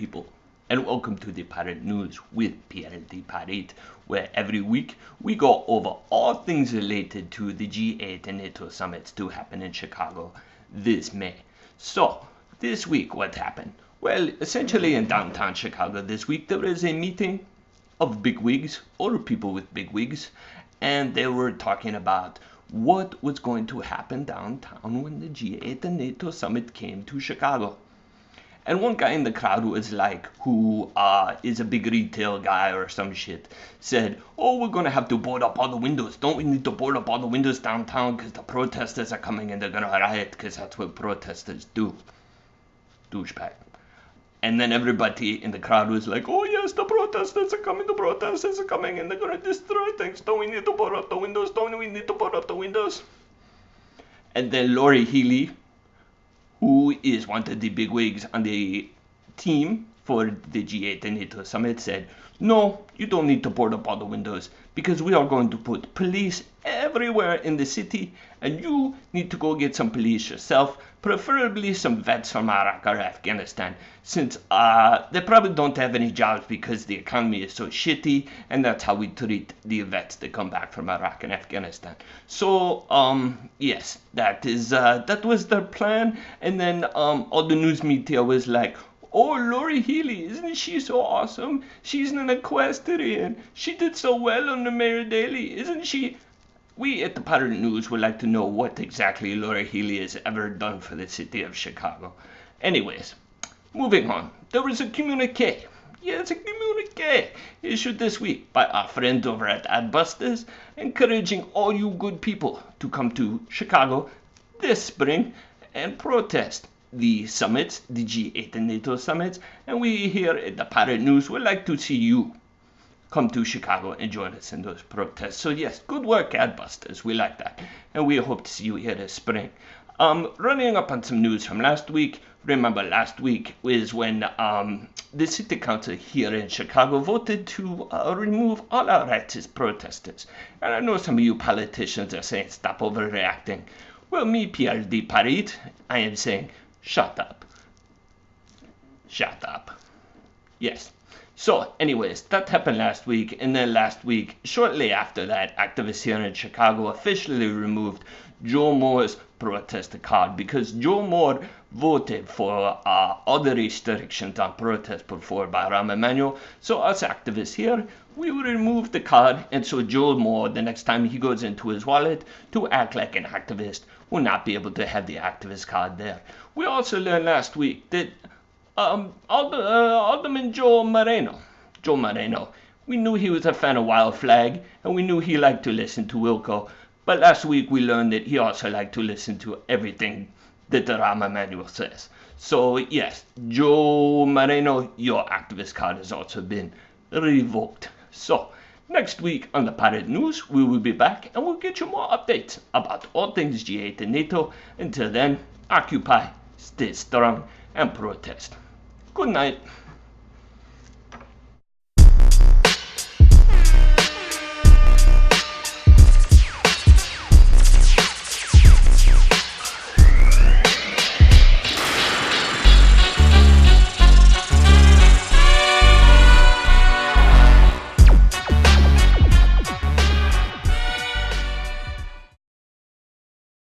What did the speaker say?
people, and welcome to the Pirate News with Pierre the Pirate, where every week we go over all things related to the G8 and NATO summits to happen in Chicago this May. So, this week what happened? Well, essentially in downtown Chicago this week there was a meeting of bigwigs, or people with bigwigs, and they were talking about what was going to happen downtown when the G8 and NATO summit came to Chicago. And one guy in the crowd was like, who is a big retail guy or some shit, said, oh, we're going to have to board up all the windows. Don't we need to board up all the windows downtown because the protesters are coming and they're going to riot because that's what protesters do. Douchebag. And then everybody in the crowd was like, oh yes, the protesters are coming, and they're going to destroy things. Don't we need to board up the windows? Don't we need to board up the windows? And then Lori Healy, who is one of the bigwigs on the team for the G8 and NATO summit, said, no, you don't need to board up all the windows because we are going to put police everywhere in the city and you need to go get some police yourself, preferably some vets from Iraq or Afghanistan, since they probably don't have any jobs because the economy is so shitty, and that's how we treat the vets that come back from Iraq and Afghanistan. So, yes, that was their plan. And then all the news media was like, oh, Lori Healy, isn't she so awesome? She's an equestrian. She did so well on the Mayor Daily, isn't she? We at the Pirate News would like to know what exactly Lori Healy has ever done for the city of Chicago. Anyways, moving on. There was a communique. Yes, a communique issued this week by our friends over at Adbusters, encouraging all you good people to come to Chicago this spring and protest the summits, the G8 and NATO summits, and we here at the Pirate News would like to see you come to Chicago and join us in those protests. So yes, good work, Adbusters. We like that, and we hope to see you here this spring. Running up on some news from last week. Remember, last week was when the city council here in Chicago voted to remove all our rights as protesters. And I know some of you politicians are saying, stop overreacting. Well, me, Pierre the Pirate, I am saying, shut up. Shut up. Yes. So, anyways, that happened last week, and then last week, shortly after that, activists here in Chicago officially removed Joe Moore's protest card because Joe Moore voted for all the restrictions on protest put forward by Rahm Emanuel. So us activists here, we will remove the card, and so Joe Moore, the next time he goes into his wallet to act like an activist, will not be able to have the activist card there. We also learned last week that Alderman Joe Moreno, we knew he was a fan of Wild Flag, and we knew he liked to listen to Wilco, but last week we learned that he also liked to listen to everything that the Rahm Emanuel says. So yes, Joe Moreno, your activist card has also been revoked. So, next week on the Pirate News, we will be back and we'll get you more updates about all things G8 and NATO. Until then, occupy, stay strong, and protest. Good night.